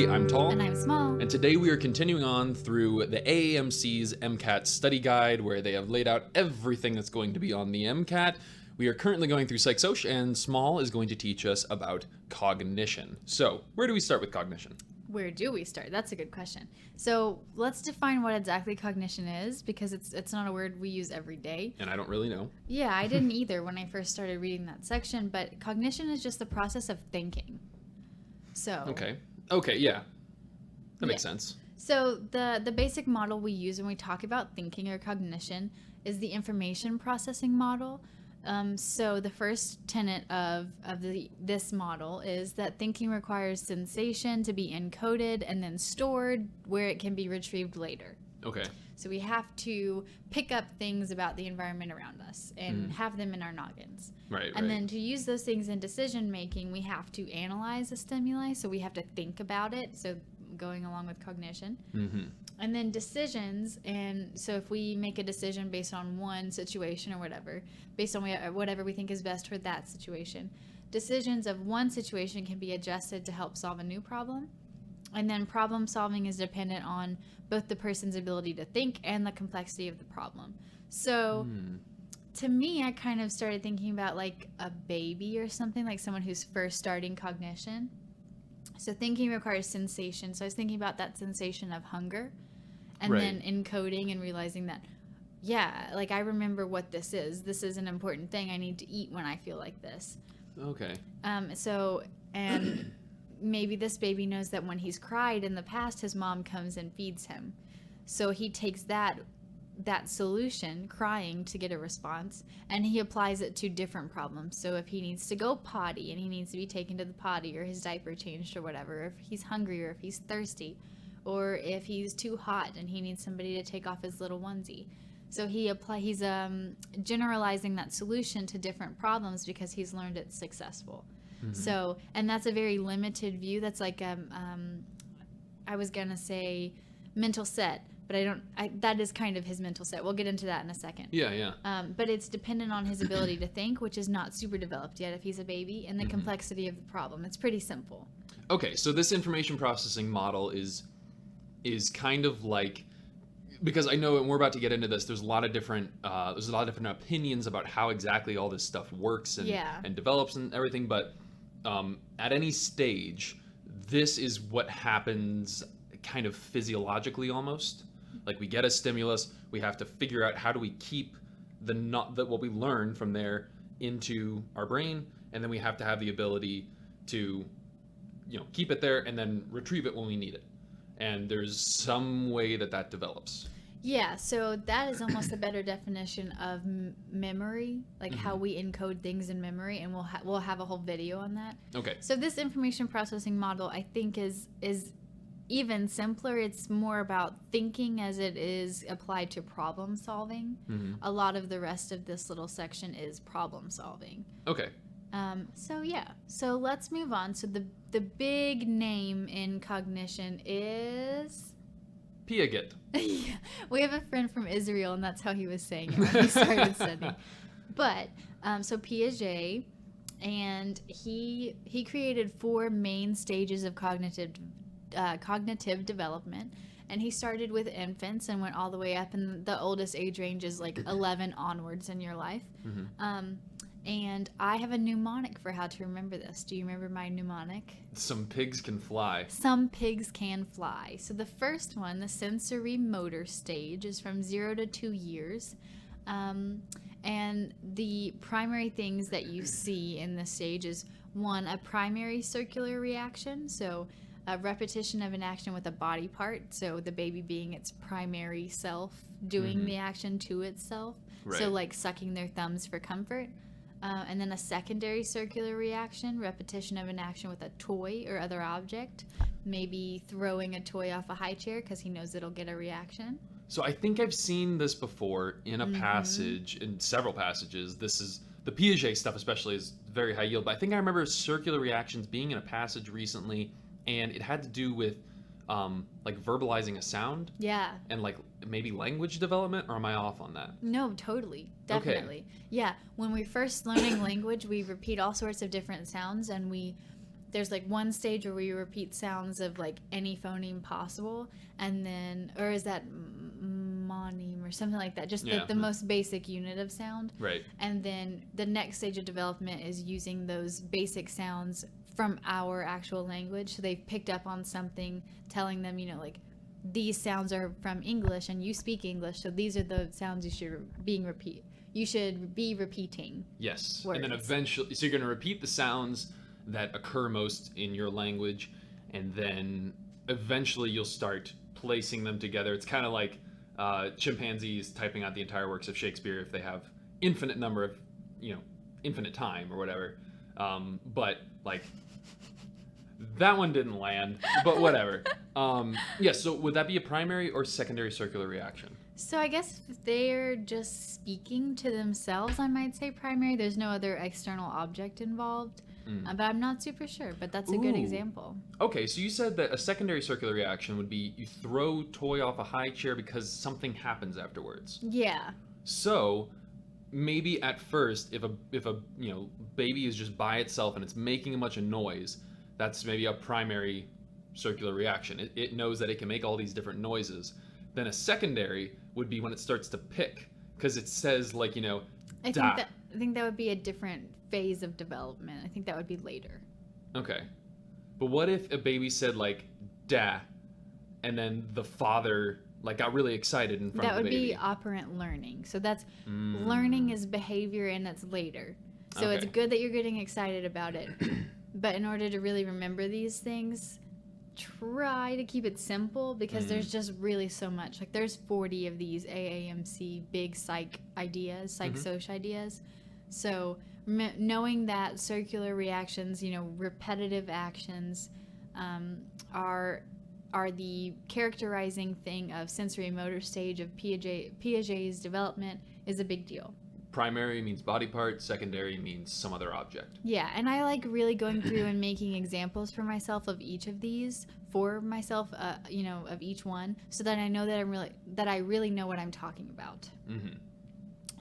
everybody. I'm Tall. And I'm Small. And today we are continuing on through the AAMC's MCAT study guide, where they have laid out everything that's going to be on the MCAT. We are currently going through Psych, Soc, and Small is going to teach us about cognition. So, where do we start with cognition? Where do we start? That's a good question. So let's define what exactly cognition is, because it's not a word we use every day. And I don't really know. Yeah, I didn't either when I first started reading that section, but cognition is just the process of thinking. So Okay, yeah. That makes sense. So the basic model we use when we talk about thinking or cognition is the information processing model. So the first tenet of this model is that thinking requires sensation to be encoded and then stored where it can be retrieved later. Okay. So we have to pick up things about the environment around us and have them in our noggins. Right. And then to use those things in decision making, we have to analyze the stimuli. So we have to think about it. So going along with cognition. Mm-hmm. And then decisions, and so if we make a decision based on one situation or whatever, based on whatever we think is best for that situation, decisions of one situation can be adjusted to help solve a new problem. And then problem solving is dependent on both the person's ability to think and the complexity of the problem. So to me, I kind of started thinking about like a baby or something, like someone who's first starting cognition. So thinking requires sensation. So I was thinking about that sensation of hunger. And then encoding and realizing that, yeah, like I remember what this is. This is an important thing. I need to eat when I feel like this. Okay. And maybe this baby knows that when he's cried in the past, his mom comes and feeds him. So he takes that solution, crying, to get a response, and he applies it to different problems. So if he needs to go potty and he needs to be taken to the potty or his diaper changed or whatever, if he's hungry or if he's thirsty, or if he's too hot and he needs somebody to take off his little onesie. So he's generalizing that solution to different problems because he's learned it's successful. Mm-hmm. So, and that's a very limited view. That's like, I was going to say mental set, but that is kind of his mental set. We'll get into that in a second. Yeah. But it's dependent on his ability to think, which is not super developed yet if he's a baby, and the complexity of the problem. It's pretty simple. Okay, so this information processing model is kind of like, because I know, and we're about to get into this, there's a lot of different opinions about how exactly all this stuff works and develops and everything, but at any stage, this is what happens kind of physiologically almost. Like we get a stimulus, we have to figure out how do we keep what we learn from there into our brain, and then we have to have the ability to keep it there and then retrieve it when we need it. And there's some way that develops. Yeah, so that is almost a better definition of memory, like how we encode things in memory, and we'll have a whole video on that. Okay. So this information processing model, I think, is even simpler. It's more about thinking as it is applied to problem solving. Mm-hmm. A lot of the rest of this little section is problem solving. Okay. So let's move on. So the big name in cognition is Piaget. Yeah, we have a friend from Israel, and that's how he was saying it when he started studying. But so Piaget, and he created 4 main stages of cognitive development. And he started with infants and went all the way up, and the oldest age range is like 11 onwards in your life. Mm-hmm. And I have a mnemonic for how to remember this. Do you remember my mnemonic? Some pigs can fly. Some pigs can fly. So the first one, the sensory motor stage, is from 0 to 2 years. And the primary things that you see in this stage is, 1, a primary circular reaction. So a repetition of an action with a body part. So the baby being its primary self, doing the action to itself. Right. So like sucking their thumbs for comfort. And then a secondary circular reaction, repetition of an action with a toy or other object, maybe throwing a toy off a high chair because he knows it'll get a reaction. So I think I've seen this before in a passage, in several passages. This is, the Piaget stuff especially is very high yield, but I think I remember circular reactions being in a passage recently, and it had to do with like verbalizing a sound. Yeah. And like maybe language development, or am I off on that? No, totally. Definitely. Okay. Yeah. When we're first learning language, we repeat all sorts of different sounds, and we there's like one stage where we repeat sounds of like any phoneme possible, and then, or is that moneme or something like that, just the most basic unit of sound. Right. And then the next stage of development is using those basic sounds from our actual language. So they've picked up on something telling them, like, these sounds are from English and you speak English, so these are the sounds you should be repeating. Yes. Words. And then eventually, so you're going to repeat the sounds that occur most in your language, and then eventually you'll start placing them together. It's kind of like chimpanzees typing out the entire works of Shakespeare if they have infinite number of, infinite time or whatever. But like that one didn't land, but whatever. So would that be a primary or secondary circular reaction? So I guess if they're just speaking to themselves, I might say primary. There's no other external object involved. But I'm not super sure, but that's a good example. Okay, so you said that a secondary circular reaction would be you throw toy off a high chair because something happens afterwards. Yeah. So maybe at first, if a baby is just by itself and it's making a bunch of noise, that's maybe a primary circular reaction. It knows that it can make all these different noises. Then a secondary would be when it starts to pick, because it says like, I think that would be a different phase of development. I think that would be later. Okay. But what if a baby said like da, and then the father like got really excited in front of the baby? That would be operant learning. So that's learning is behavior, and that's later. So It's good that you're getting excited about it. But in order to really remember these things, try to keep it simple, because there's just really so much. Like there's 40 of these AAMC big psych ideas, psych-soc ideas. So knowing that circular reactions, repetitive actions, are the characterizing thing of sensory motor stage of Piaget's development is a big deal. Primary means body part, secondary means some other object. Yeah, and I like really going through and making examples for myself of each of these, of each one, so that I know that I really know what I'm talking about. Mm-hmm.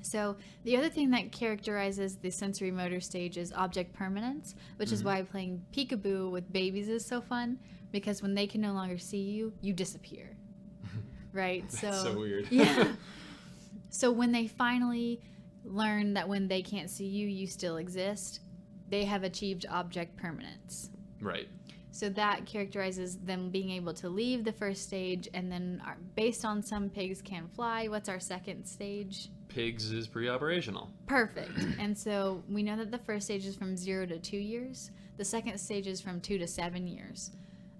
So the other thing that characterizes the sensory motor stage is object permanence, which is why playing peekaboo with babies is so fun, because when they can no longer see you, you disappear. Right? That's so weird. Yeah. So when they finally learn that when they can't see you, you still exist, they have achieved object permanence. Right. So that characterizes them being able to leave the first stage, and then based on some pigs can fly, what's our second stage? Pigs is pre-operational. Perfect. And so we know that the first stage is from 0 to 2 years. The second stage is from 2 to 7 years.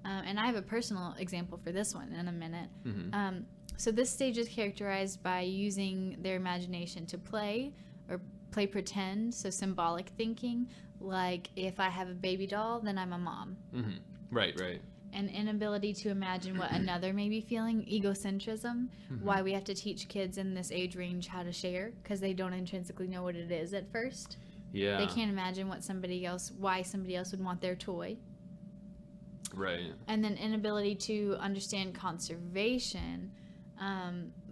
And I have a personal example for this one in a minute. Mm-hmm. So this stage is characterized by using their imagination to play or play pretend, so symbolic thinking, like if I have a baby doll, then I'm a mom. Mm-hmm. Right. An inability to imagine what another may be feeling, egocentrism, why we have to teach kids in this age range how to share, because they don't intrinsically know what it is at first. Yeah. They can't imagine why somebody else would want their toy. Right. And then inability to understand conservation,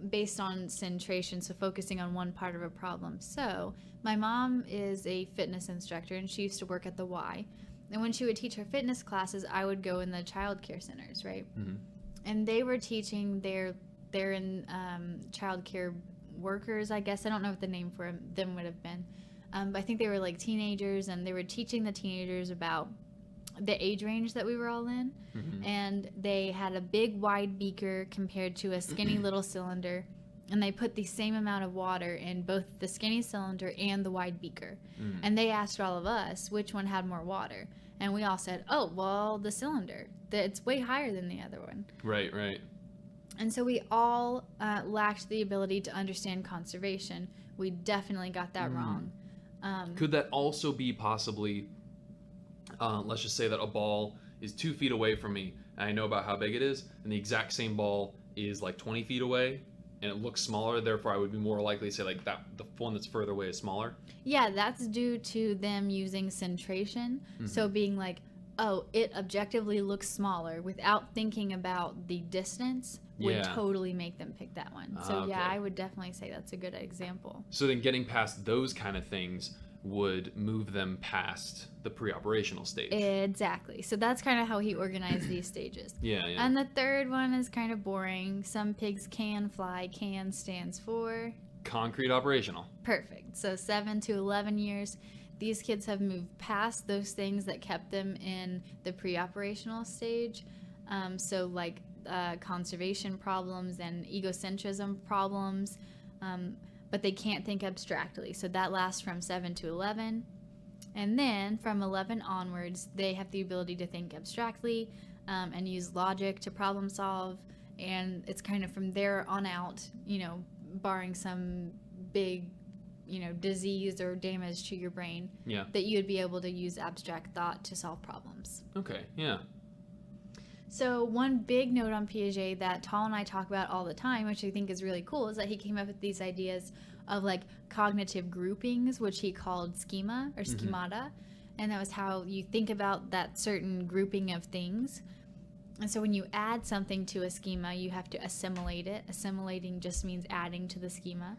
based on centration, so focusing on one part of a problem. So my mom is a fitness instructor, and she used to work at the Y. And when she would teach her fitness classes, I would go in the child care centers, right? Mm-hmm. And they were teaching their child care workers, I guess. I don't know what the name for them would have been. But I think they were like teenagers, and they were teaching the teenagers about the age range that we were all in. Mm-hmm. And they had a big wide beaker compared to a skinny little cylinder, and they put the same amount of water in both the skinny cylinder and the wide beaker. And they asked all of us which one had more water, and we all said, oh, well, the cylinder, it's way higher than the other one. Right. And so we all lacked the ability to understand conservation. We definitely got that wrong. Could that also be possibly, let's just say that a ball is 2 feet away from me, and I know about how big it is, and the exact same ball is like 20 feet away, and it looks smaller, therefore I would be more likely to say like that the one that's further away is smaller? Yeah, that's due to them using centration. So being like, oh, it objectively looks smaller, without thinking about the distance would totally make them pick that one. So yeah, I would definitely say that's a good example. So then getting past those kind of things, would move them past the pre-operational stage. Exactly. So that's kind of how he organized these stages. Yeah. And the third one is kind of boring. Some pigs can fly. Can stands for Concrete operational. perfect. So 7 to 11 years. These kids have moved past those things that kept them in the pre-operational stage. So like conservation problems and egocentrism problems. But they can't think abstractly. So that lasts from 7 to 11. And then from 11 onwards, they have the ability to think abstractly and use logic to problem solve. And it's kind of from there on out, barring some big, disease or damage to your brain, that you would be able to use abstract thought to solve problems. Okay, yeah. So one big note on Piaget that Tal and I talk about all the time, which I think is really cool, is that he came up with these ideas of like cognitive groupings, which he called schema or schemata. And that was how you think about that certain grouping of things. And so when you add something to a schema, you have to assimilate it. Assimilating just means adding to the schema.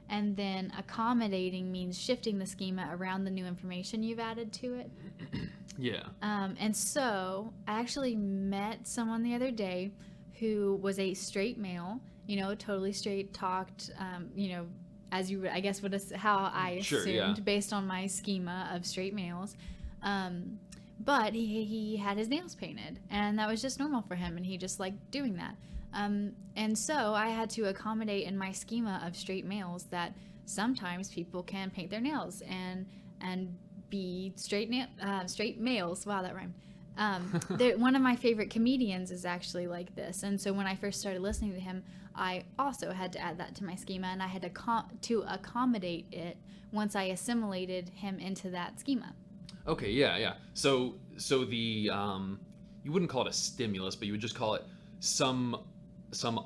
And then accommodating means shifting the schema around the new information you've added to it. Yeah. And so I actually met someone the other day who was a straight male, totally straight, talked, as you would, I guess, how I assumed based on my schema of straight males. But he had his nails painted, and that was just normal for him, and he just liked doing that. And so I had to accommodate in my schema of straight males that sometimes people can paint their nails and be straight males. Wow, that rhymed. One of my favorite comedians is actually like this, and so when I first started listening to him, I also had to add that to my schema, and I had to accommodate it once I assimilated him into that schema. Okay, yeah. So the you wouldn't call it a stimulus, but you would just call it some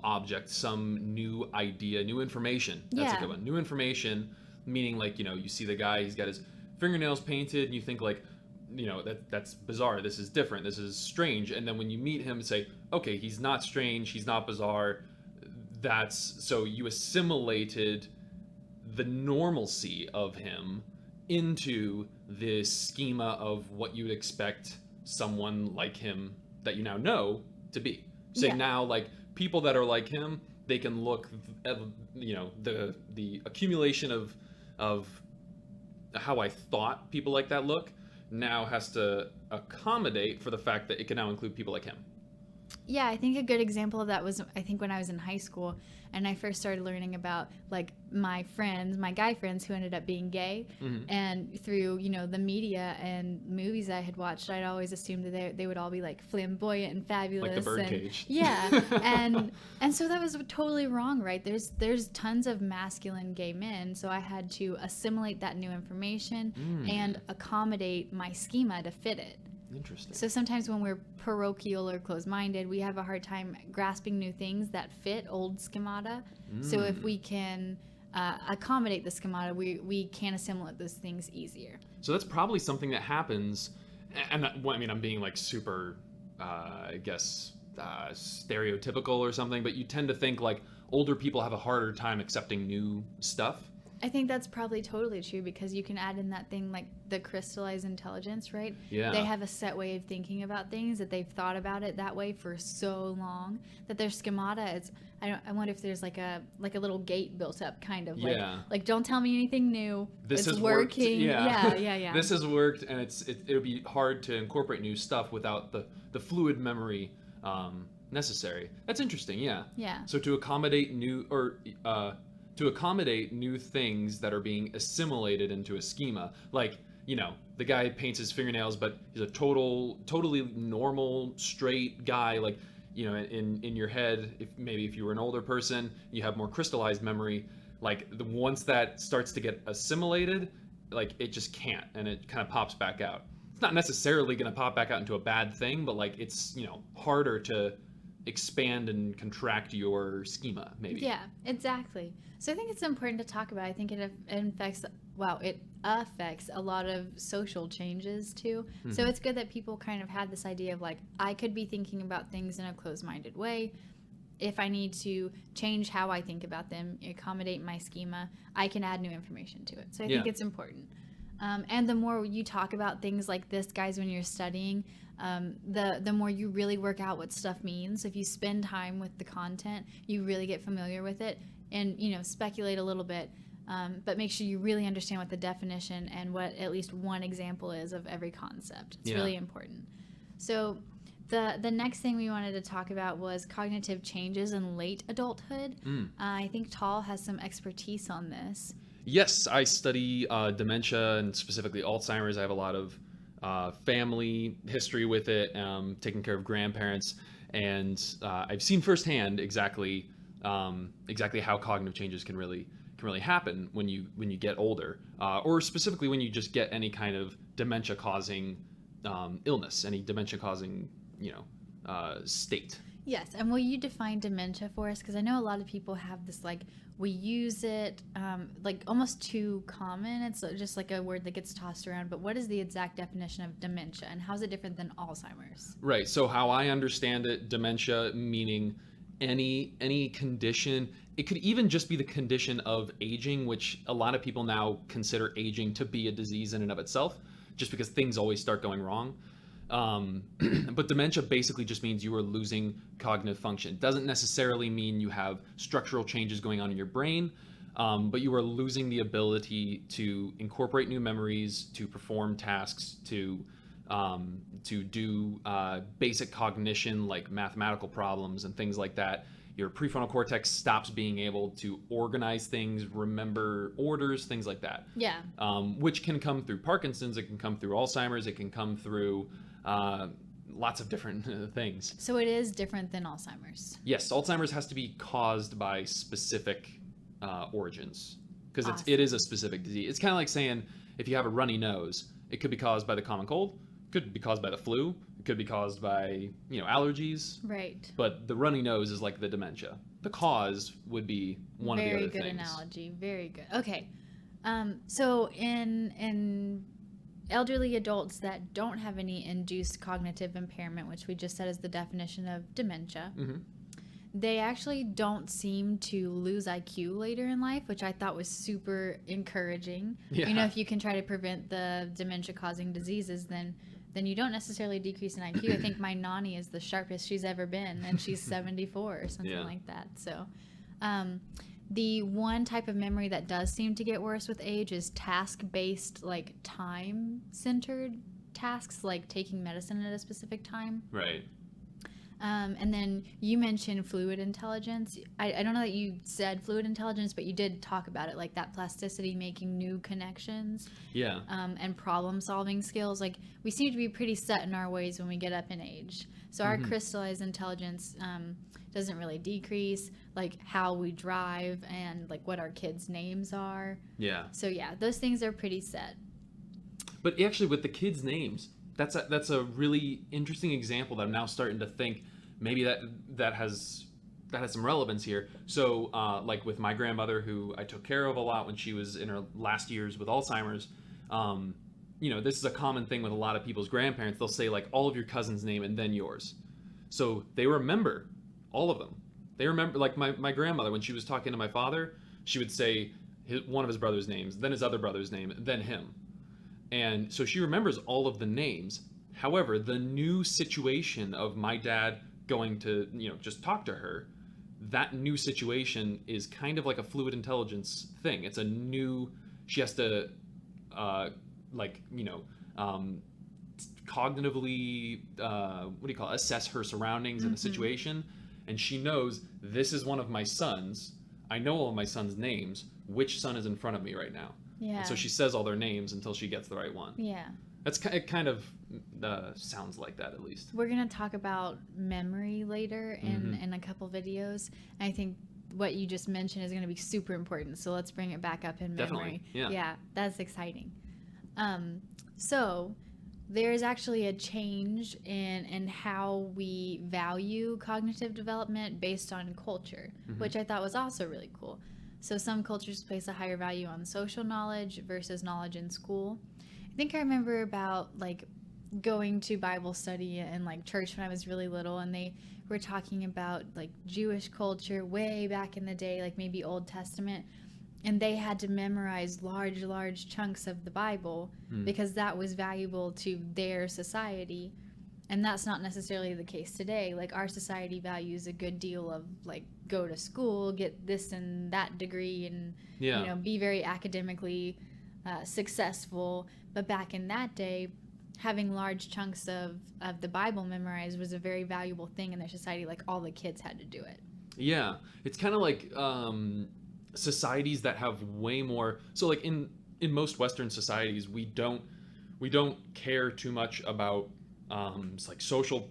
object, some new idea, new information. That's a good one. New information, meaning like, you see the guy, he's got his fingernails painted, and you think like, that's bizarre, this is different, this is strange. And then when you meet him and say, okay, he's not strange, he's not bizarre, so you assimilated the normalcy of him into this schema of what you would expect someone like him that you now know to be. Now, like, people that are like him, they can look at, the accumulation of how I thought people like that look now has to accommodate for the fact that it can now include people like him. Yeah, I think a good example of that was, I think, when I was in high school and I first started learning about like my guy friends who ended up being gay. And through, the media and movies I had watched, I'd always assumed that they would all be like flamboyant and fabulous. Like the birdcage. Yeah. and so that was totally wrong, right? There's tons of masculine gay men. So I had to assimilate that new information and accommodate my schema to fit it. Interesting. So sometimes when we're parochial or closed-minded, we have a hard time grasping new things that fit old schemata. So if we can accommodate the schemata, we can assimilate those things easier. So that's probably something that happens, and I'm being like super, stereotypical or something, but you tend to think like older people have a harder time accepting new stuff. I think that's probably totally true because you can add in that thing like the crystallized intelligence, right? Yeah. They have a set way of thinking about things that they've thought about it that way for so long that their schemata I wonder if there's like a little gate built up kind of like don't tell me anything new. This it's has working. Worked. Yeah. This has worked, and it'll be hard to incorporate new stuff without the fluid memory necessary. That's interesting. Yeah. Yeah. So to accommodate new things that are being assimilated into a schema, like, the guy paints his fingernails, but he's a totally normal, straight guy, like, in your head, if you were an older person, you have more crystallized memory, like, once that starts to get assimilated, like, it just can't, and it kind of pops back out. It's not necessarily going to pop back out into a bad thing, but, like, it's, harder to expand and contract your schema, maybe. Yeah, exactly. So I think it's important to talk about. I think it affects a lot of social changes too. So it's good that people kind of had this idea of like, I could be thinking about things in a closed-minded way. If I need to change how I think about them, accommodate my schema, I can add new information to it. So I think it's important. And the more you talk about things like this, guys, when you're studying, the more you really work out what stuff means. If you spend time with the content, you really get familiar with it, and speculate a little bit, but make sure you really understand what the definition and what at least one example is of every concept. It's really important. So the next thing we wanted to talk about was cognitive changes in late adulthood. I think Tal has some expertise on this. Yes, I study dementia and specifically Alzheimer's. I have a lot of family history with it, taking care of grandparents, and I've seen firsthand exactly how cognitive changes can really happen when you get older, or specifically when you just get any kind of dementia-causing illness, any dementia-causing state. Yes, and will you define dementia for us? Because I know a lot of people have this, like, we use it like almost too common. It's just like a word that gets tossed around. But what is the exact definition of dementia, and how is it different than Alzheimer's? Right. So how I understand it, dementia meaning any condition. It could even just be the condition of aging, which a lot of people now consider aging to be a disease in and of itself, just because things always start going wrong. But dementia basically just means you are losing cognitive function. It doesn't necessarily mean you have structural changes going on in your brain, but you are losing the ability to incorporate new memories, to perform tasks, to do basic cognition like mathematical problems and things like that. Your prefrontal cortex stops being able to organize things, remember orders, things like that. Yeah. Which can come through Parkinson's, it can come through Alzheimer's, it can come through lots of different things. So it is different than Alzheimer's. Yes, Alzheimer's has to be caused by specific origins, because Awesome. it is a specific disease. It's kind of like saying if you have a runny nose, it could be caused by the common cold, it could be caused by the flu, it could be caused by allergies. Right. But the runny nose is like the dementia. The cause would be one of the other things. Very good analogy. Very good. Okay. So in elderly adults that don't have any induced cognitive impairment, which we just said is the definition of dementia, they actually don't seem to lose IQ later in life, which I thought was super encouraging. Yeah. If you can try to prevent the dementia-causing diseases, then you don't necessarily decrease in IQ. I think my nanny is the sharpest she's ever been, and she's 74 or something like that. So the one type of memory that does seem to get worse with age is task-based, like time-centered tasks, like taking medicine at a specific time. Right. And then you mentioned fluid intelligence. I don't know that you said fluid intelligence, but you did talk about it, like that plasticity, making new connections. Yeah. And problem-solving skills. Like, we seem to be pretty set in our ways when we get up in age. So our crystallized intelligence doesn't really decrease, like how we drive and like what our kids' names are. Yeah. So yeah, those things are pretty set. But actually, with the kids' names, that's a really interesting example that I'm now starting to think maybe that has some relevance here. So like with my grandmother, who I took care of a lot when she was in her last years with Alzheimer's, this is a common thing with a lot of people's grandparents. They'll say like all of your cousin's name and then yours. So they remember all of them. They remember, like my grandmother, when she was talking to my father, she would say one of his brother's names, then his other brother's name, then him. And so she remembers all of the names. However, the new situation of my dad going to, just talk to her, that new situation is kind of like a fluid intelligence thing. It's a new, she has to, cognitively, assess her surroundings and the situation. And she knows, this is one of my sons. I know all of my sons' names. Which son is in front of me right now? Yeah. And so she says all their names until she gets the right one. Yeah. It kind of sounds like that, at least. We're going to talk about memory later in a couple videos. And I think what you just mentioned is going to be super important. So let's bring it back up in memory. Definitely. Yeah, that's exciting. So there's actually a change in how we value cognitive development based on culture, which I thought was also really cool. So some cultures place a higher value on social knowledge versus knowledge in school. I think I remember about like going to Bible study and like church when I was really little, and they were talking about like Jewish culture way back in the day, like maybe Old Testament. and they had to memorize large chunks of the Bible because that was valuable to their society. And that's not necessarily the case today. Like, our society values a good deal of, like, go to school, get this and that degree, and, you know, be very academically successful. But back in that day, having large chunks of the Bible memorized was a very valuable thing in their society. Like, all the kids had to do it. Yeah. It's kind of like societies that have way more... So, like, in most Western societies, we don't care too much about... it's like social,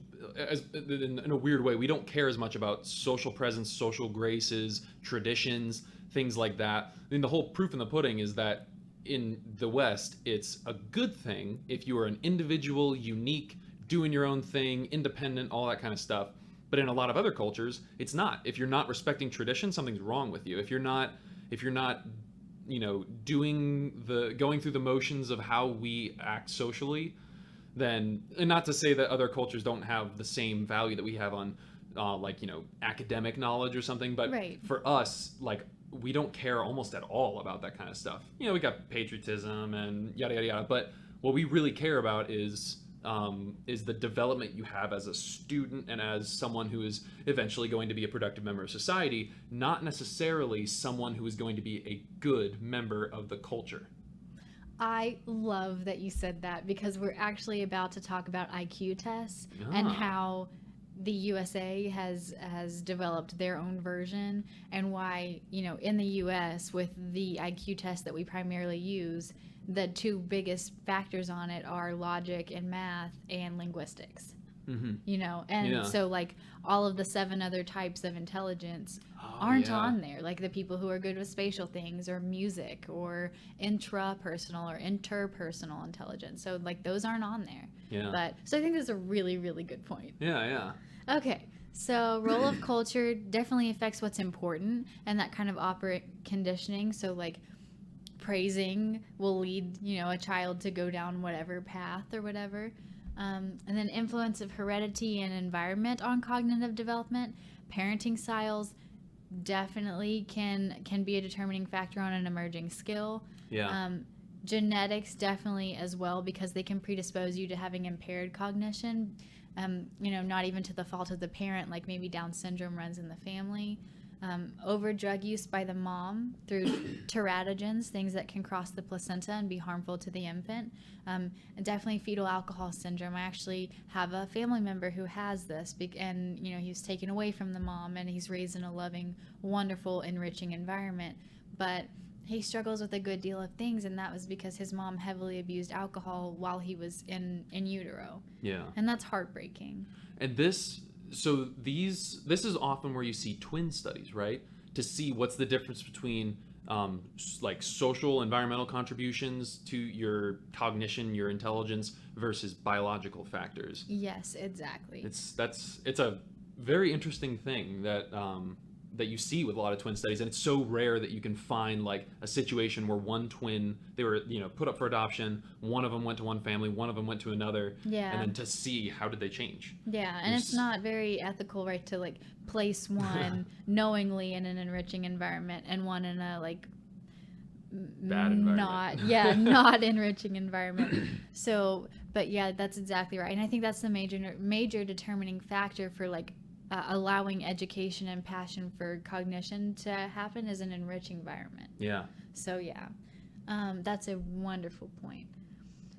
in a weird way, we don't care as much about social presence, social graces, traditions, things like that. I mean, the whole proof in the pudding is that in the West, it's a good thing if you are an individual, unique, doing your own thing, independent, all that kind of stuff. But in a lot of other cultures, it's not. If you're not respecting tradition, something's wrong with you. If you're not, you know, going through the motions of how we act socially, then, and not to say that other cultures don't have the same value that we have on like, you know, academic knowledge or something, but for us, like, we don't care almost at all about that kind of stuff. You know, we got patriotism and yada yada yada, but what we really care about is the development you have as a student and as someone who is eventually going to be a productive member of society, not necessarily someone who is going to be a good member of the culture. I love that you said that, because we're actually about to talk about IQ tests and how the USA has developed their own version, and why, you know, in the US with the IQ test that we primarily use, the two biggest factors on it are logic and math and linguistics. You know, and so, like, all of the 7 other types of intelligence aren't on there, like the people who are good with spatial things or music or intrapersonal or interpersonal intelligence. So, like, those aren't on there. But so I think that's a really, really good point. Okay, so role of culture definitely affects what's important, and that kind of operant conditioning. So, like, praising will lead, you know, a child to go down whatever path or whatever. And then influence of heredity and environment on cognitive development. Parenting styles definitely can be a determining factor on an emerging skill. Genetics definitely as well, because they can predispose you to having impaired cognition. You know, not even to the fault of the parent, like maybe Down syndrome runs in the family. Over drug use by the mom through teratogens, things that can cross the placenta and be harmful to the infant. And definitely fetal alcohol syndrome. I actually have a family member who has this, and, you know, he was taken away from the mom, and he's raised in a loving, wonderful, enriching environment. But he struggles with a good deal of things, and that was because his mom heavily abused alcohol while he was in utero. And that's heartbreaking. And this is often where you see twin studies, right? To see what's the difference between like social, environmental contributions to your cognition, your intelligence, versus biological factors. Yes, exactly. It's a very interesting thing that that you see with a lot of twin studies, and it's so rare that you can find, like, a situation where one twin, they were, you know, put up for adoption, one of them went to one family, one of them went to another, and then to see how did they change. And it's not very ethical, right, to, like, place one knowingly in an enriching environment and one in a, like, bad environment. not enriching environment. So, but yeah, that's exactly right, and I think that's the major determining factor for, like, allowing education and passion for cognition to happen is an enriched environment. So that's a wonderful point.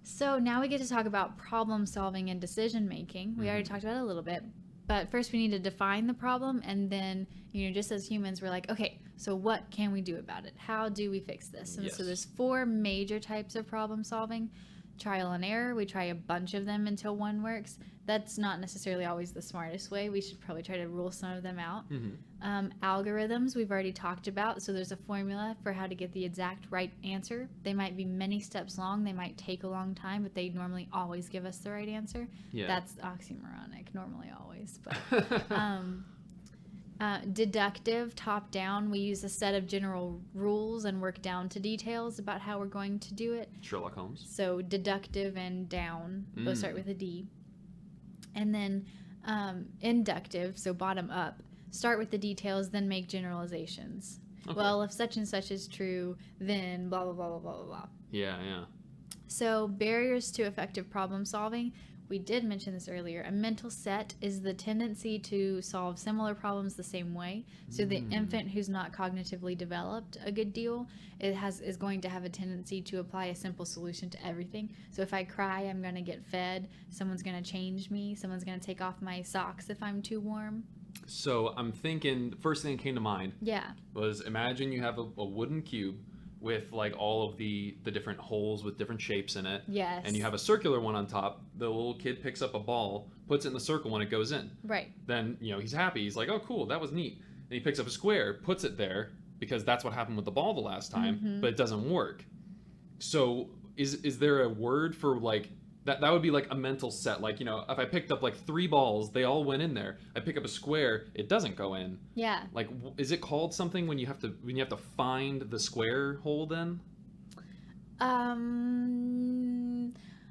So now we get to talk about problem solving and decision making. We already talked about it a little bit, but first we need to define the problem, and then, you know, just as humans, we're like, okay, so what can we do about it? How do we fix this? And so there's 4 major types of problem solving. Trial and error, we try a bunch of them until one works. That's not necessarily always the smartest way. We should probably try to rule some of them out. Algorithms, we've already talked about. So there's a formula for how to get the exact right answer. They might be many steps long. They might take a long time, but they normally always give us the right answer. That's oxymoronic, normally always. But deductive, top down, we use a set of general rules and work down to details about how we're going to do it. Sherlock Holmes. So deductive and down both start with a D. And then inductive, so bottom up, start with the details, then make generalizations. Okay. Well, if such and such is true, then blah, blah, blah, blah, blah, blah, blah. Yeah. So barriers to effective problem solving. We did mention this earlier. A mental set is the tendency to solve similar problems the same way. So the infant who's not cognitively developed a good deal, is going to have a tendency to apply a simple solution to everything. So if I cry, I'm going to get fed. Someone's going to change me. Someone's going to take off my socks if I'm too warm. So I'm thinking, the first thing that came to mind was, imagine you have a wooden cube with like all of the different holes with different shapes in it. Yes. And you have a circular one on top. The little kid picks up a ball, puts it in the circle when it goes in. Right. Then, he's happy. He's like, oh, cool, that was neat. And he picks up a square, puts it there, because that's what happened with the ball the last time, but it doesn't work. So is there a word for like, that would be like a mental set. Like, if I picked up like 3 balls, they all went in there. I pick up a square, it doesn't go in. Yeah. Like, is it called something when you have to find the square hole then?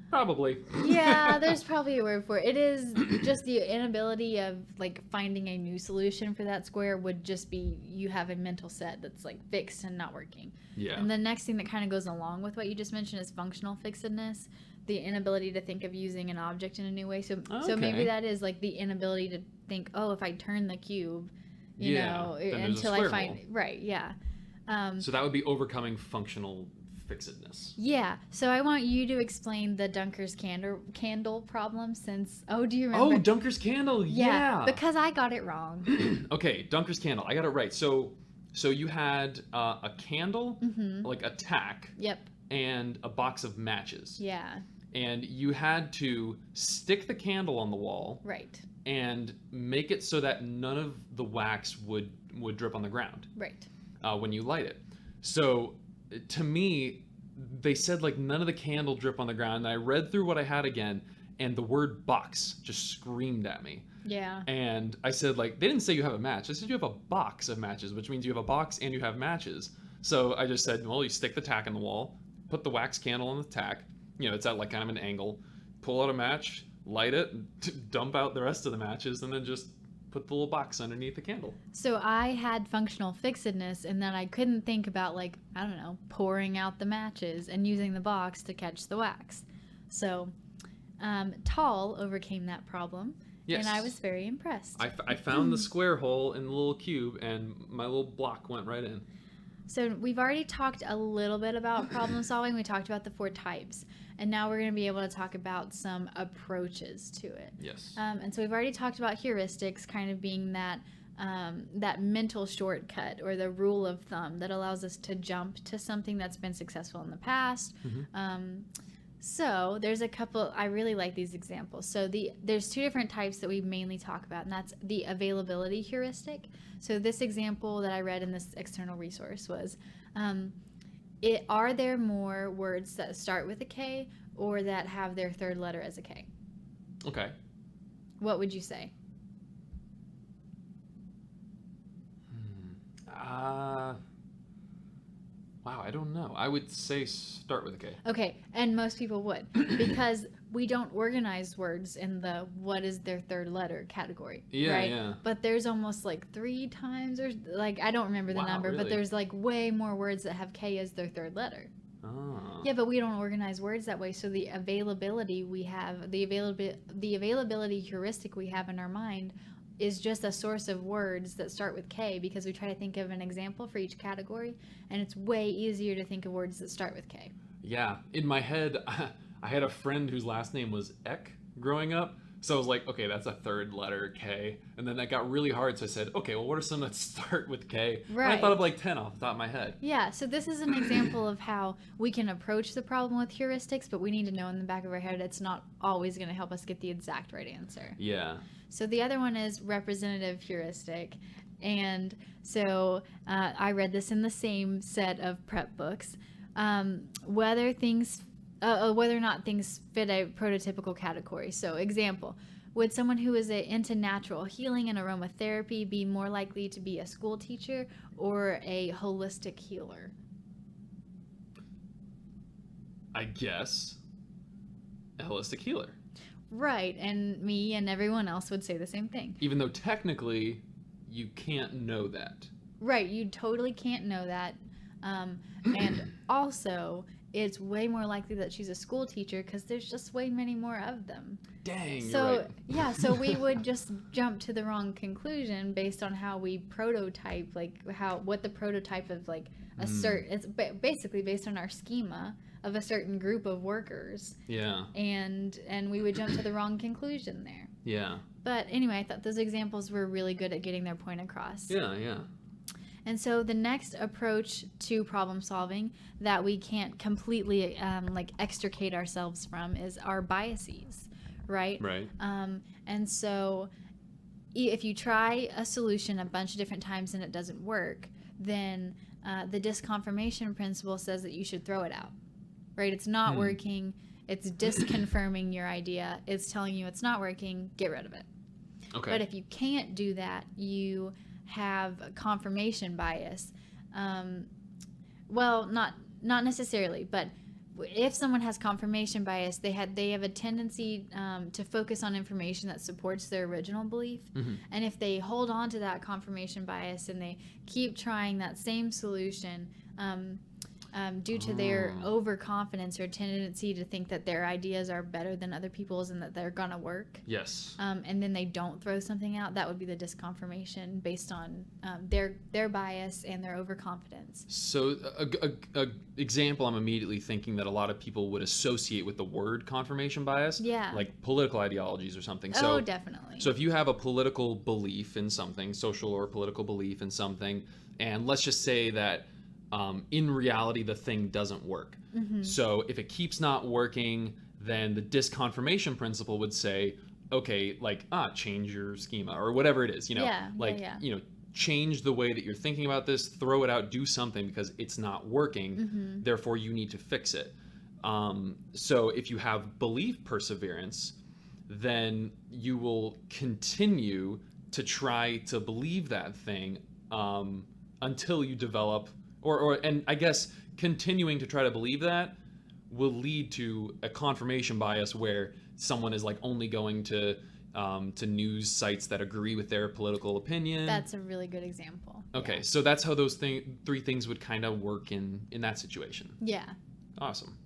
Probably. Yeah, there's probably a word for it. It is just the inability of like finding a new solution for that square would just be you have a mental set that's like fixed and not working. Yeah. And the next thing that kind of goes along with what you just mentioned is functional fixedness, the inability to think of using an object in a new way. So maybe that is like the inability to think, oh, if I turn the cube, you know, until I find hole. Right, yeah. So that would be overcoming functional fixedness. Yeah. So I want you to explain the Dunker's candle problem since, do you remember? Oh, Dunker's candle. Yeah. Because I got it wrong. Okay, Dunker's candle. I got it right. So you had a candle, like a tack. Yep. And a box of matches. Yeah. And you had to stick the candle on the wall. Right. And make it so that none of the wax would drip on the ground. Right. When you light it. So to me, they said like none of the candle drip on the ground. And I read through what I had again, and the word box just screamed at me. Yeah. And I said, like, they didn't say you have a match. They said you have a box of matches, which means you have a box and you have matches. So I just said, well, you stick the tack in the wall, put the wax candle on the tack. It's at like kind of an angle. Pull out a match, light it, dump out the rest of the matches, and then just put the little box underneath the candle. So I had functional fixedness, and then I couldn't think about, like, I don't know, pouring out the matches and using the box to catch the wax. So Tall overcame that problem. Yes. And I was very impressed. I found the square hole in the little cube, and my little block went right in. So we've already talked a little bit about problem solving. We talked about the 4 types. And now we're going to be able to talk about some approaches to it. Yes. And so we've already talked about heuristics kind of being that mental shortcut or the rule of thumb that allows us to jump to something that's been successful in the past. So there's a couple, I really like these examples. So there's 2 different types that we mainly talk about, and that's the availability heuristic. So this example that I read in this external resource was, are there more words that start with a K or that have their 3rd letter as a K? Okay. What would you say? Wow, I don't know. I would say start with a K. Okay, and most people would because we don't organize words in the what is their 3rd letter category, right? Yeah. But there's almost like 3 times or like I don't remember the number, really? But there's like way more words that have K as their 3rd letter. Oh. Yeah, but we don't organize words that way. So the availability we have, the availability heuristic we have in our mind is just a source of words that start with K because we try to think of an example for each category, and it's way easier to think of words that start with K. Yeah, in my head, I had a friend whose last name was Eck growing up, so I was like, okay, that's a 3rd letter K, and then that got really hard, so I said, okay, well, what are some that start with K? Right. And I thought of like 10 off the top of my head. Yeah, so this is an example of how we can approach the problem with heuristics, but we need to know in the back of our head it's not always going to help us get the exact right answer. Yeah. So the other one is representative heuristic. And so I read this in the same set of prep books. Whether or not things fit a prototypical category. So example, would someone who is into natural healing and aromatherapy be more likely to be a school teacher or a holistic healer? I guess a holistic healer. Right, and me and everyone else would say the same thing. Even though technically you can't know that. Right. You totally can't know that. And also, it's way more likely that she's a school teacher because there's just way many more of them. Dang, So, you're right. yeah, so we would just jump to the wrong conclusion based on how we prototype, like what the prototype of like it's basically based on our schema of a certain group of workers. Yeah. And we would jump to the wrong conclusion there. Yeah. But anyway, I thought those examples were really good at getting their point across. Yeah, yeah. And so the next approach to problem solving that we can't completely extricate ourselves from is our biases, right? Right. And so if you try a solution a bunch of different times and it doesn't work, then the disconfirmation principle says that you should throw it out, right? It's not working. It's disconfirming your idea. It's telling you it's not working. Get rid of it. Okay. But if you can't do that, you have a confirmation bias. Well, not necessarily, but if someone has confirmation bias, they have a tendency to focus on information that supports their original belief. And if they hold on to that confirmation bias and they keep trying that same solution, due to their overconfidence or tendency to think that their ideas are better than other people's and that they're gonna work. Yes. And then they don't throw something out, that would be the disconfirmation based on their bias and their overconfidence. So a example I'm immediately thinking that a lot of people would associate with the word confirmation bias, Yeah. like political ideologies or something. Oh, definitely. So if you have a political belief in something, social or political belief in something, and let's just say that in reality, the thing doesn't work. So if it keeps not working, then the disconfirmation principle would say, okay, like, change your schema or whatever it is, change the way that you're thinking about this, throw it out, do something because it's not working. Therefore, you need to fix it. So if you have belief perseverance, then you will continue to try to believe that thing until you develop and I guess continuing to try to believe that will lead to a confirmation bias where someone is like only going to news sites that agree with their political opinion. That's a really good example. Okay, Yeah. so that's how those three things would kind of work in that situation. Yeah. Awesome.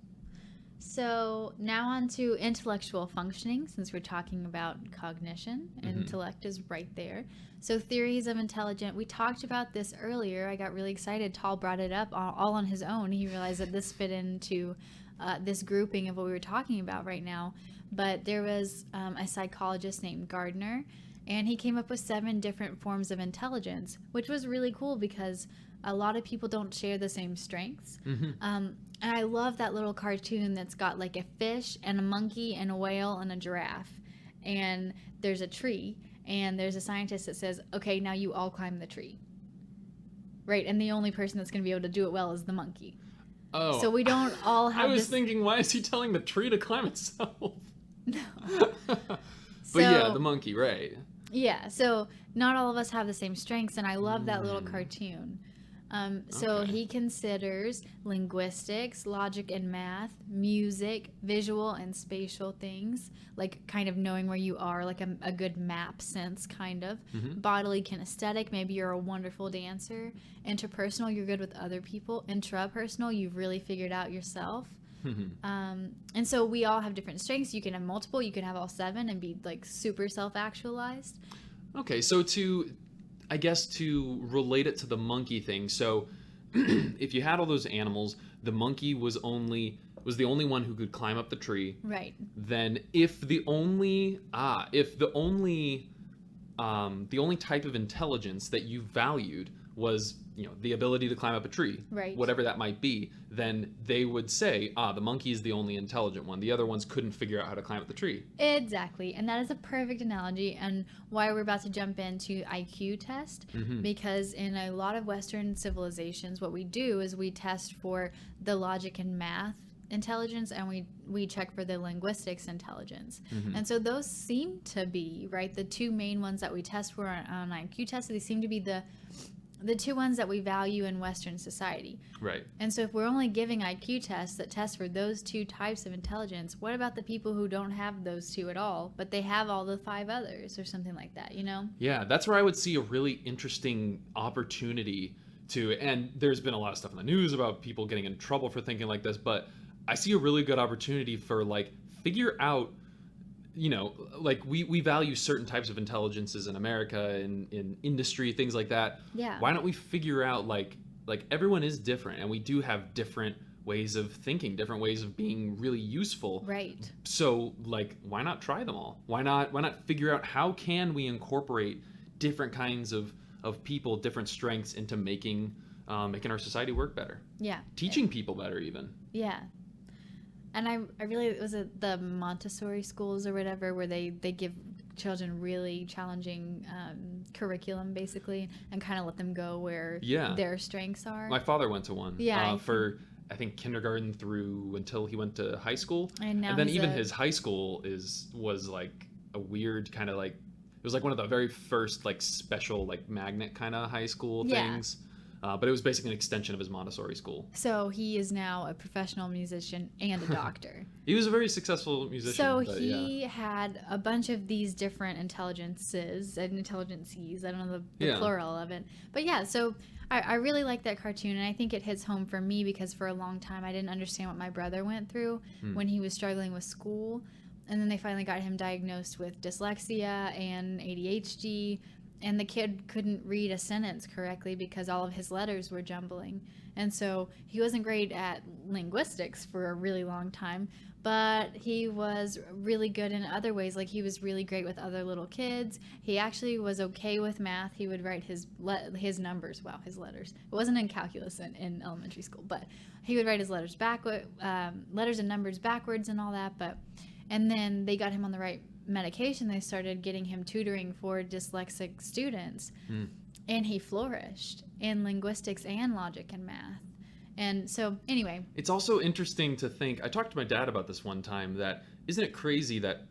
So now on to intellectual functioning, since we're talking about cognition. Intellect is right there. So theories of we talked about this earlier. I got really excited. Tal brought it up all on his own. He realized that this fit into this grouping of what we were talking about right now. But there was a psychologist named Gardner, and he came up with 7 different forms of intelligence, which was really cool because a lot of people don't share the same strengths. And I love that little cartoon that's got like a fish and a monkey and a whale and a giraffe. And there's a tree, and there's a scientist that says, okay, now you all climb the tree. Right, and the only person that's going to be able to do it well is the monkey. Oh. So we don't all have I was thinking, why is he telling the tree to climb itself? No. But yeah, the monkey, right. Yeah, so not all of us have the same strengths, and I love that little cartoon. So Okay. he considers linguistics, logic and math, music, visual and spatial things, like kind of knowing where you are, like a good map sense, kind of. Bodily kinesthetic, maybe you're a wonderful dancer. Interpersonal, you're good with other people. Intrapersonal, you've really figured out yourself. And so we all have different strengths. You can have multiple, you can have all 7 and be like super self-actualized. Okay, so to relate it to the monkey thing, so if you had all those animals, the monkey was the only one who could climb up the tree. Right. Then if the only type of intelligence that you valued was, the ability to climb up a tree, Right. whatever that might be, then they would say, the monkey is the only intelligent one. The other ones couldn't figure out how to climb up the tree. Exactly. And that is a perfect analogy, and why we're about to jump into IQ test, because in a lot of Western civilizations, what we do is we test for the logic and math intelligence, and we check for the linguistics intelligence. And so those seem to be, right, the 2 main ones that we test for on IQ tests. They seem to be the two ones that we value in Western society. Right. And so if we're only giving IQ tests that test for those two types of intelligence, what about the people who don't have those two at all, but they have all the 5 others or something like that, you know? Yeah, that's where I would see a really interesting opportunity to, and there's been a lot of stuff in the news about people getting in trouble for thinking like this, but I see a really good opportunity for like figure out, you know, like we value certain types of intelligences in America, in industry, things like that. Yeah. Why don't we figure out like everyone is different, and we do have different ways of thinking, different ways of being really useful. Right. So like, why not try them all? Why not figure out how can we incorporate different kinds of people, different strengths into making our society work better. Yeah. Teaching people better even. Yeah. And I really, was it the Montessori schools or whatever, where they give children really challenging curriculum basically, and kind of let them go where their strengths are. My father went to one. Yeah. For I think kindergarten through until he went to high school. And then even his high school was like a weird kind of like, it was like one of the very first like special like magnet kind of high school things. But it was basically an extension of his Montessori school. So he is now a professional musician and a doctor. He was a very successful musician. So he had a bunch of these different intelligences and intelligencies. I don't know the plural of it. But yeah, so I really like that cartoon, and I think it hits home for me because for a long time I didn't understand what my brother went through when he was struggling with school. And then they finally got him diagnosed with dyslexia and ADHD. And the kid couldn't read a sentence correctly because all of his letters were jumbling. And so he wasn't great at linguistics for a really long time, but he was really good in other ways. Like he was really great with other little kids. He actually was okay with math. He would write his numbers, his letters. It wasn't in calculus in elementary school, but he would write his letters letters and numbers backwards and all that. And then they got him on the right medication. They started getting him tutoring for dyslexic students, and he flourished in linguistics and logic and math. And so anyway, it's also interesting to think, I talked to my dad about this one time, that isn't it crazy that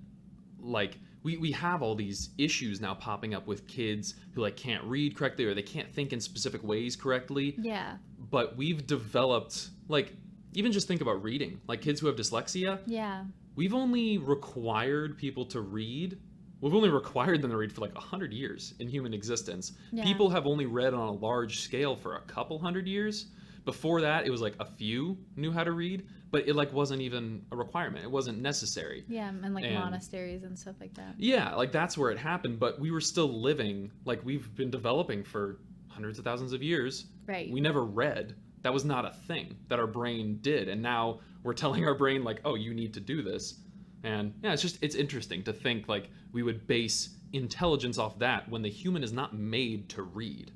like we have all these issues now popping up with kids who like can't read correctly or they can't think in specific ways correctly. Yeah. But we've developed, like, even just think about reading, like kids who have dyslexia. Yeah. We've only required people to read. We've only required them to read for like 100 years in human existence. Yeah. People have only read on a large scale for a couple hundred years. Before that, it was like a few knew how to read, but it like wasn't even a requirement. It wasn't necessary. Yeah, and like monasteries and stuff like that. Yeah, like that's where it happened, but we were still living, like we've been developing for hundreds of thousands of years. Right. We never read. That was not a thing that our brain did, and now we're telling our brain like, oh, you need to do this. And yeah, it's interesting to think like we would base intelligence off that when the human is not made to read.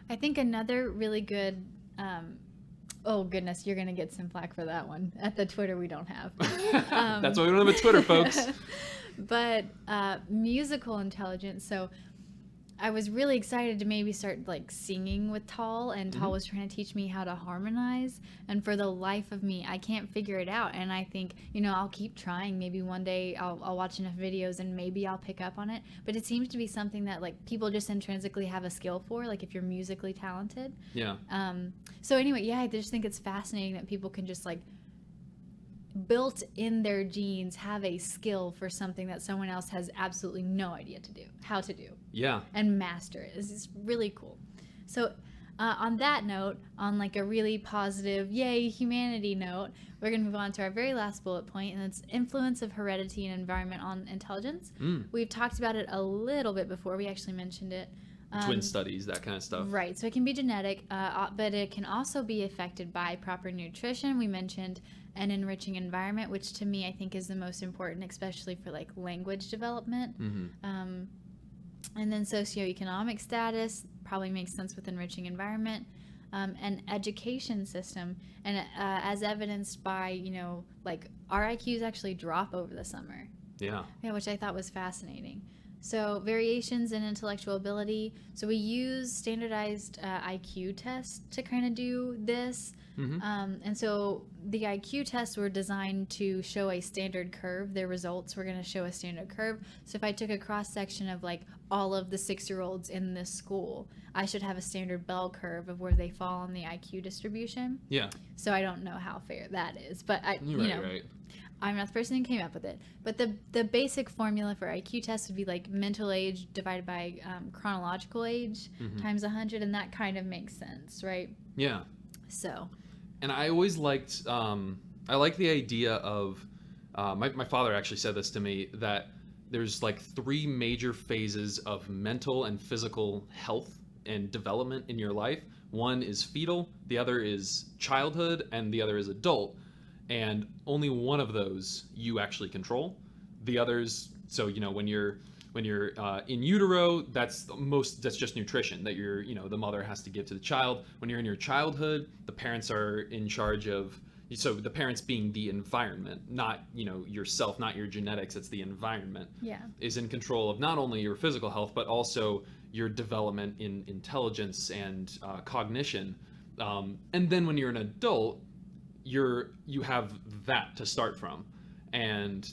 I think another really good oh goodness, you're gonna get some flack for that one. At the Twitter we don't have. That's why we don't have a Twitter, folks. But musical intelligence. So I was really excited to maybe start like singing with Tal, and Tal was trying to teach me how to harmonize, and for the life of me I can't figure it out. And I think, I'll keep trying. Maybe one day I'll watch enough videos and maybe I'll pick up on it, but it seems to be something that like people just intrinsically have a skill for, like if you're musically talented. Yeah. So anyway, I just think it's fascinating that people can just like built in their genes have a skill for something that someone else has absolutely no idea how to do. Yeah. And master it. It's really cool. So on that note, on like a really positive, yay, humanity note, we're going to move on to our very last bullet point, and it's influence of heredity and environment on intelligence. We've talked about it a little bit before. We actually mentioned it. Twin studies, that kind of stuff. Right. So it can be genetic, but it can also be affected by proper nutrition. We mentioned an enriching environment, which to me I think is the most important, especially for like language development. And then socioeconomic status probably makes sense with enriching environment. An education system, and as evidenced by, like our IQs actually drop over the summer. Yeah, which I thought was fascinating. So variations in intellectual ability. So we use standardized IQ tests to kind of do this. And so the IQ tests were designed to show a standard curve. Their results were going to show a standard curve. So if I took a cross section of like all of the 6-year-olds in this school, I should have a standard bell curve of where they fall on the IQ distribution. Yeah. So I don't know how fair that is, but Right. I'm not the person who came up with it. But the basic formula for IQ tests would be like mental age divided by chronological age times 100, and that kind of makes sense, right? Yeah. So. And I always liked, I like the idea of, my father actually said this to me, that there's like 3 major phases of mental and physical health and development in your life. One is fetal, the other is childhood, and the other is adult. And only one of those you actually control. The others, so when you're in utero, that's just nutrition that the mother has to give to the child. When you're in your childhood, the parents are in charge of, so the parents being the environment, not yourself, not your genetics. It's the environment. Yeah. Is in control of not only your physical health but also your development in intelligence and cognition. And then when you're an adult, you have that to start from. And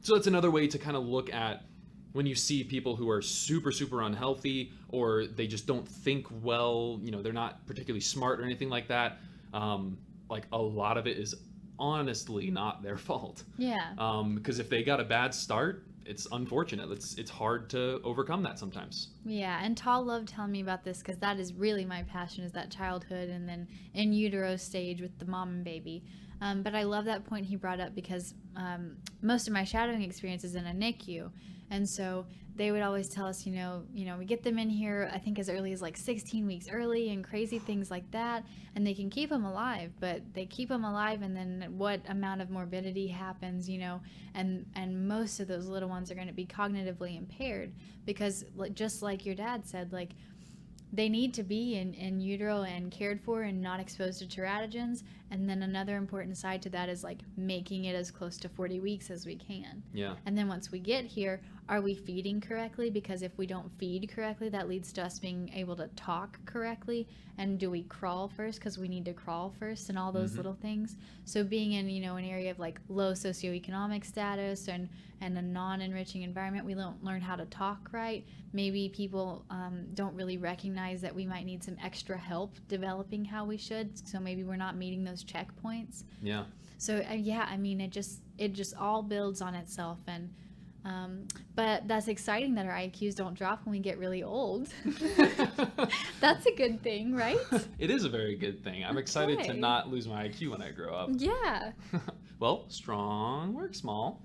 so it's another way to kind of look at when you see people who are super, super unhealthy, or they just don't think well, they're not particularly smart or anything like that. Like a lot of it is honestly not their fault. Yeah. Because if they got a bad start, it's unfortunate. It's hard to overcome that sometimes. Yeah, and Tal loved telling me about this because that is really my passion, is that childhood and then in utero stage with the mom and baby. But I love that point he brought up because most of my shadowing experience is in a NICU. And so they would always tell us, we get them in here, I think as early as like 16 weeks early and crazy things like that. And they can keep them alive, but they keep them alive. And then what amount of morbidity happens, and most of those little ones are going to be cognitively impaired because just like your dad said, like they need to be in utero and cared for and not exposed to teratogens. And then another important side to that is like making it as close to 40 weeks as we can. Yeah. And then once we get here, are we feeding correctly? Because if we don't feed correctly, that leads to us being able to talk correctly. And do we crawl first? Because we need to crawl first and all those little things. So being in, an area of like low socioeconomic status and a non-enriching environment, we don't learn how to talk right. Maybe people don't really recognize that we might need some extra help developing how we should. So maybe we're not meeting those checkpoints. Yeah. So it just all builds on itself. And but that's exciting that our IQs don't drop when we get really old. That's a good thing, right? It is a very good thing. I'm excited to not lose my IQ when I grow up. Yeah. Well, strong work small.